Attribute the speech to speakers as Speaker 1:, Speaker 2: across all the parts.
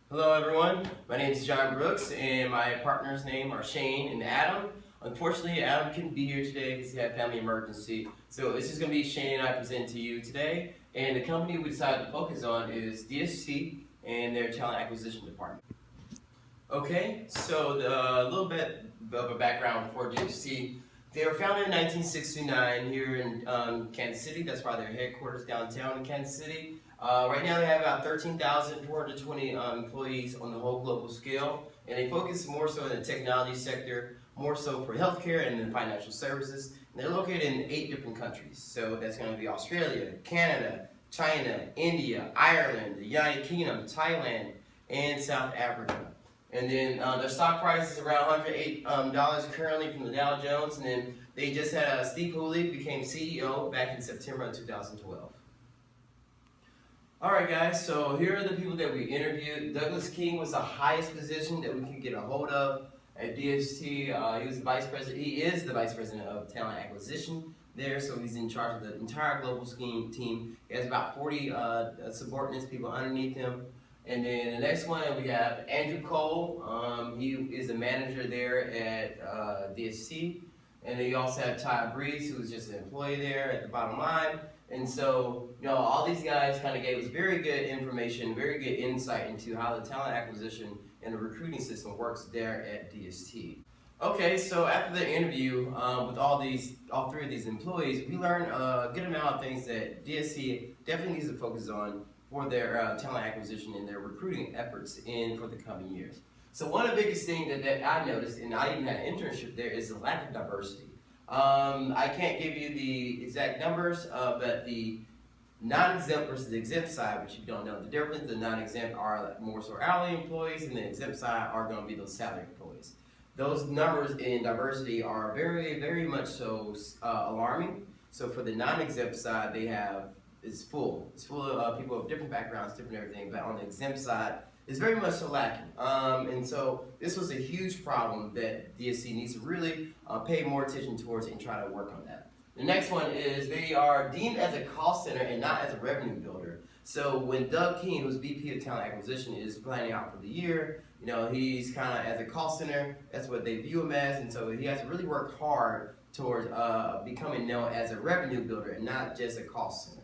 Speaker 1: Hello everyone, my name is John Brooks and my partners' name are Shane and Adam. Unfortunately, Adam couldn't be here today because he had a family emergency. So this is going to be Shane and I present to you today. And the company we decided to focus on is DSC and their talent acquisition department. Okay, so a little bit of a background for DSC. They were founded in 1969 here in Kansas City. That's why their headquarters downtown in Kansas City. Right now they have about 13,420 employees on the whole global scale, and they focus more so in the technology sector, more so for healthcare and then financial services. And they're located in 8 different countries. So that's going to be Australia, Canada, China, India, Ireland, the United Kingdom, Thailand, and South Africa. And then their stock price is around $108 currently from the Dow Jones. And then they just had Steve Hooley became CEO back in September of 2012. Alright guys, so here are the people that we interviewed. Douglas King was the highest position that we could get a hold of at DST. He was the vice president. He is the vice president of talent acquisition there, so he's in charge of the entire global scheme team. He has about 40 subordinates, people underneath him. And then the next one we have Andrew Cole. He is a manager there at DSC. And then you also have Ty Breeze, who was just an employee there at the bottom line. And so, all these guys kind of gave us very good information, very good insight into how the talent acquisition and the recruiting system works there at DST. Okay, so after the interview with all 3 of these employees, we learned a good amount of things that DSC definitely needs to focus on for their talent acquisition and their recruiting efforts for the coming years. So one of the biggest things that I noticed, and I even had an internship there, is the lack of diversity. I can't give you the exact numbers, but the non-exempt versus the exempt side, which you don't know the difference, the non-exempt are more so hourly employees, and the exempt side are going to be those salary employees. Those numbers in diversity are very, very much so alarming. So for the non-exempt side, it's full. It's full of people of different backgrounds, different everything, but on the exempt side, it's very much so lacking. And so this was a huge problem that DSC needs to really pay more attention towards and try to work on that. The next one is they are deemed as a cost center and not as a revenue builder. So when Doug King, who's VP of Talent Acquisition, is planning out for the year, he's kind of as a cost center, that's what they view him as, and so he has to really work hard towards becoming known as a revenue builder and not just a cost center.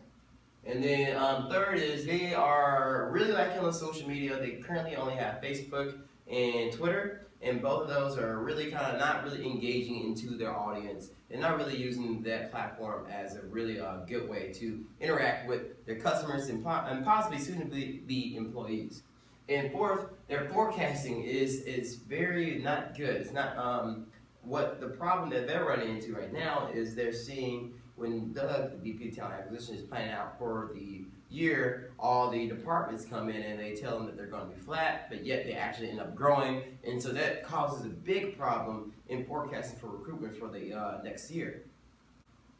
Speaker 1: And then third is they are really lacking on social media. They currently only have Facebook and Twitter, and both of those are really kind of not really engaging into their audience. They're not really using that platform as a really good way to interact with their customers and possibly soon to be employees. And fourth, their forecasting is very not good. It's not what the problem that they're running into right now is they're seeing when the VP Talent Acquisition is planning out for the year, all the departments come in and they tell them that they're going to be flat, but yet they actually end up growing, and so that causes a big problem in forecasting for recruitment for the next year.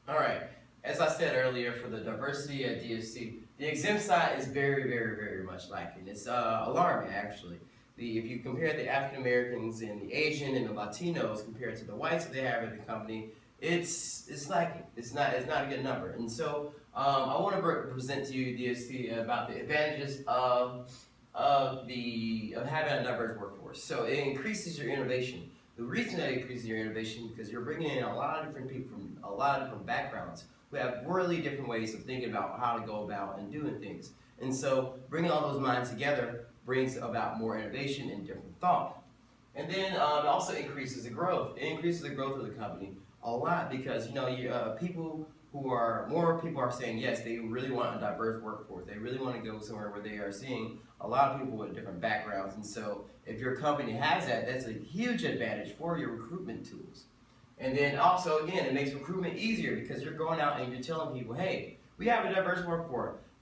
Speaker 1: All right, as I said earlier, for the diversity at DSC, the exempt side is very, very, very much lacking. It's alarming, actually. If you compare the African Americans and the Asian and the Latinos compared to the whites that they have at the company, it's lacking. It's not a good number. And so I want to present to you, DSC, about the advantages of having a diverse workforce. So it increases your innovation. The reason that it increases your innovation is because you're bringing in a lot of different people from a lot of different backgrounds who have really different ways of thinking about how to go about and doing things. And so bringing all those minds together brings about more innovation and different thought. And then it also increases the growth. It increases the growth of the company a lot because more people are saying yes, they really want a diverse workforce. They really want to go somewhere where they are seeing a lot of people with different backgrounds. And so if your company has that, that's a huge advantage for your recruitment tools. And then also, again, it makes recruitment easier because you're going out and you're telling people, hey, we have a diverse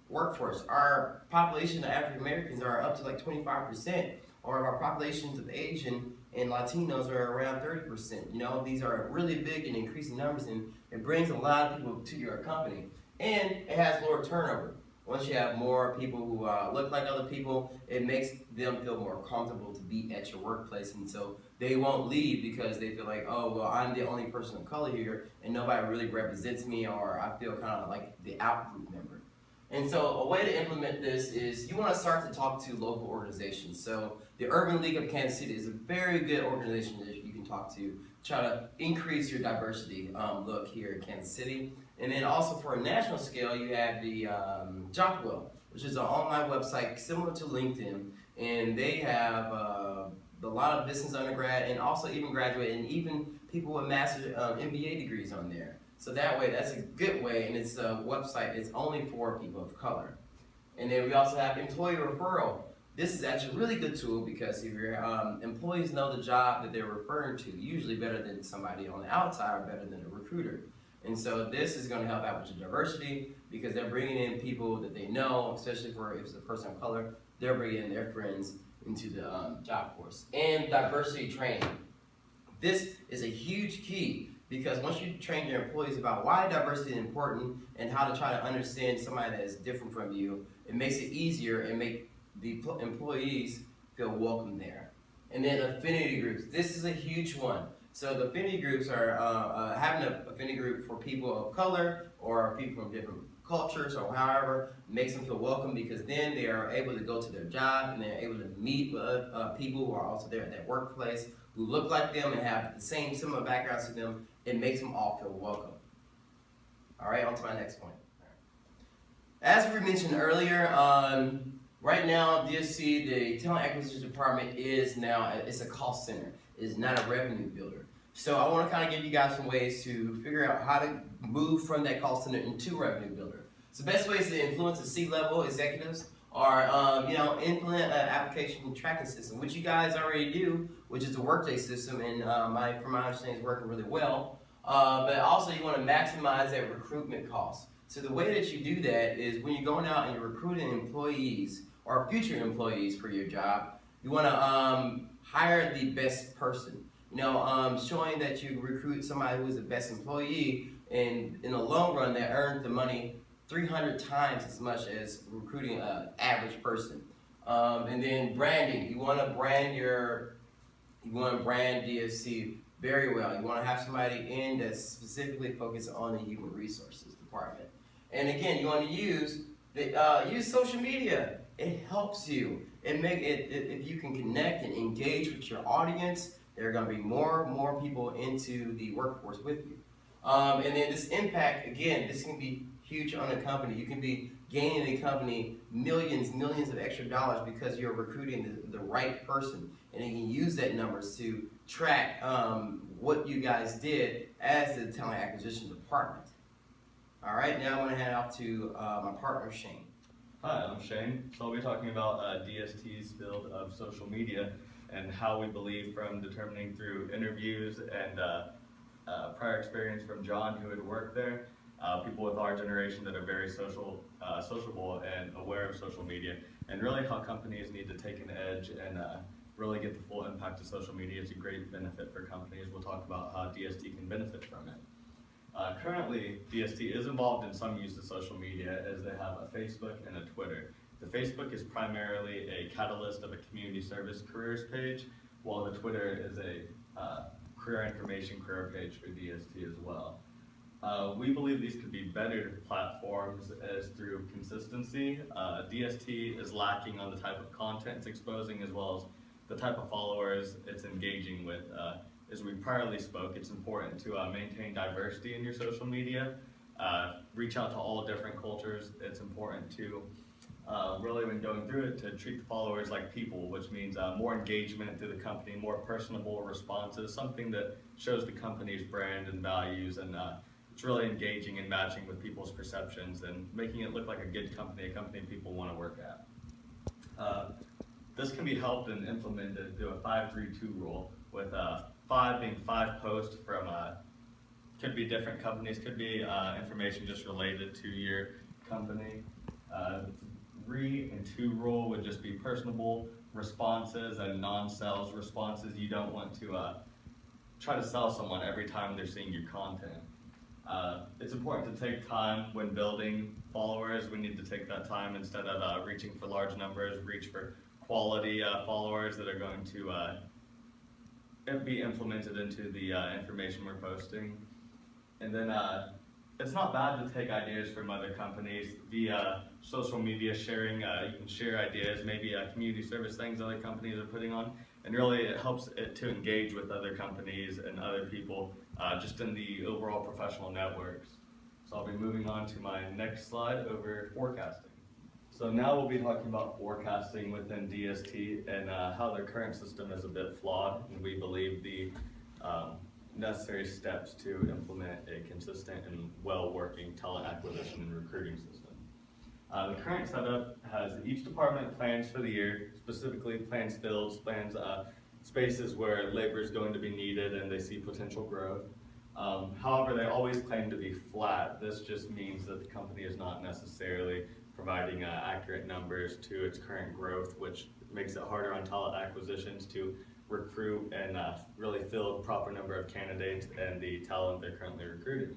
Speaker 1: workforce. Our population of African Americans are up to like 25%, or our populations of Asian and Latinos are around 30%. These are really big and increasing numbers, and it brings a lot of people to your company. And it has lower turnover. Once you have more people who look like other people, it makes them feel more comfortable to be at your workplace, and so they won't leave because they feel like, oh, well, I'm the only person of color here, and nobody really represents me, or I feel kind of like the out-group member. And so a way to implement this is you want to start to talk to local organizations. So the Urban League of Kansas City is a very good organization that you can talk to, try to increase your diversity look here in Kansas City. And then also for a national scale, you have the Jockwell, which is an online website similar to LinkedIn, and they have a lot of business undergrad and also even graduate and even people with master's MBA degrees on there. So that way, that's a good way, and it's a website, it's only for people of color. And then we also have employee referral. This is actually a really good tool because if your employees know the job that they're referring to, usually better than somebody on the outside or better than a recruiter. And so this is going to help out with your diversity because they're bringing in people that they know, especially for if it's a person of color, they're bringing in their friends into the job force. And diversity training. This is a huge key because once you train your employees about why diversity is important and how to try to understand somebody that is different from you, it makes it easier and make the employees feel welcome there. And then affinity groups. This is a huge one. So the affinity groups are having an affinity group for people of color or people from different cultures or however makes them feel welcome because then they are able to go to their job and they're able to meet with people who are also there at that workplace who look like them and have the same similar backgrounds to them. It makes them all feel welcome. All right, on to my next point. As we mentioned earlier, right now DSC, the Talent Acquisition Department, is now it's a cost center. It's not a revenue builder. So I want to kind of give you guys some ways to figure out how to move from that cost center into revenue builder. So the best ways to influence the C-level executives are, implement an application tracking system, which you guys already do, which is the Workday system, and from my understanding, is working really well. But also, you want to maximize that recruitment cost. So the way that you do that is when you're going out and you're recruiting employees or future employees for your job, you want to hire the best person. Showing that you recruit somebody who is the best employee, and in the long run, they earn the money 300 times as much as recruiting an average person. And then branding. You want to brand DSC very well. You want to have somebody in that's specifically focused on the human resources department. And again, you want to use social media. It helps you. If you can connect and engage with your audience, there are going to be more people into the workforce with you. And then this impact, again, this can be huge on a company. You can be gaining a company millions of extra dollars because you're recruiting the right person. And you can use that numbers to track what you guys did as the talent acquisition department. All right, now I'm going to hand off to my partner, Shane.
Speaker 2: Hi, I'm Shane. So I'll be talking about DST's field of social media and how we believe from determining through interviews and prior experience from John, who had worked there, people with our generation that are very sociable and aware of social media, and really how companies need to take an edge and really get the full impact of social media. It's a great benefit for companies. We'll talk about how DST can benefit from it. Currently, DST is involved in some use of social media as they have a Facebook and a Twitter. The Facebook is primarily a catalyst of a community service careers page, while the Twitter is a career information career page for DST as well. We believe these could be better platforms as through consistency. DST is lacking on the type of content it's exposing as well as the type of followers it's engaging with. As we priorly spoke, it's important to maintain diversity in your social media, reach out to all different cultures. It's important to really, when going through it, to treat the followers like people, which means more engagement through the company, more personable responses, something that shows the company's brand and values, and it's really engaging and matching with people's perceptions and making it look like a good company, a company people want to work at. This can be helped and implemented through a 5-3-2 rule, with 5 being 5 posts from, could be different companies, could be information just related to your company. 3 and 2 rule would just be personable responses and non-sales responses. You don't want to try to sell someone every time they're seeing your content. It's important to take time when building followers. We need to take that time instead of reaching for large numbers, reach for quality followers that are going to be implemented into the information we're posting. And then it's not bad to take ideas from other companies via social media sharing. You can share ideas, maybe community service things other companies are putting on, and really it helps it to engage with other companies and other people just in the overall professional networks. So I'll be moving on to my next slide over forecasting. So now we'll be talking about forecasting within DST and how their current system is a bit flawed, and we believe the necessary steps to implement a consistent and well-working talent acquisition and recruiting system. The current setup has each department plans for the year, specifically plans fields, plans spaces where labor is going to be needed and they see potential growth. However, they always claim to be flat. This just means that the company is not necessarily providing accurate numbers to its current growth, which makes it harder on talent acquisitions to recruit and really fill a proper number of candidates and the talent they're currently recruiting.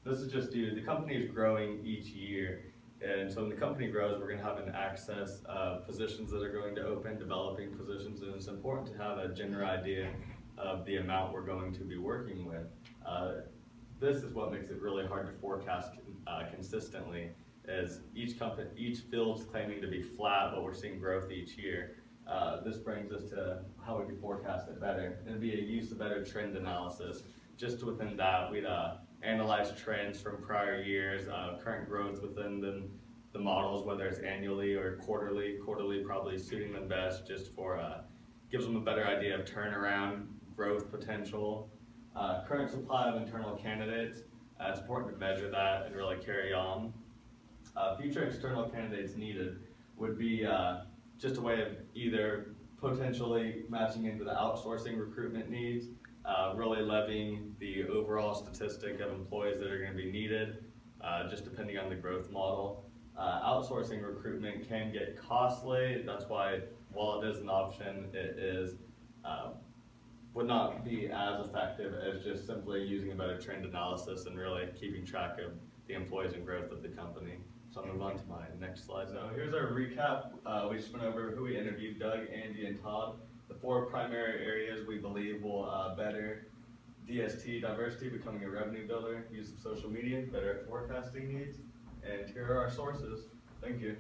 Speaker 2: This is just due to the company is growing each year, and so when the company grows, we're going to have an access of positions that are going to open, developing positions, and it's important to have a general idea of the amount we're going to be working with. This is what makes it really hard to forecast consistently, as each field's claiming to be flat, but we're seeing growth each year. This brings us to how we can forecast it better. It'd be a use of better trend analysis. Just within that, we'd analyze trends from prior years, current growth within the models, whether it's annually or quarterly. Quarterly probably suiting them best, just for gives them a better idea of turnaround, growth potential, current supply of internal candidates. It's important to measure that and really carry on. Future external candidates needed would be just a way of either potentially matching into the outsourcing recruitment needs, really levying the overall statistic of employees that are going to be needed, just depending on the growth model. Outsourcing recruitment can get costly. That's why, while it is an option, it is would not be as effective as just simply using a better trend analysis and really keeping track of the employees and growth of the company. So I'll move on to my next slide. So here's our recap. We just went over who we interviewed: Doug, Andy, and Todd. The 4 primary areas we believe will better DST diversity: becoming a revenue builder, use of social media, better at forecasting needs, and here are our sources. Thank you.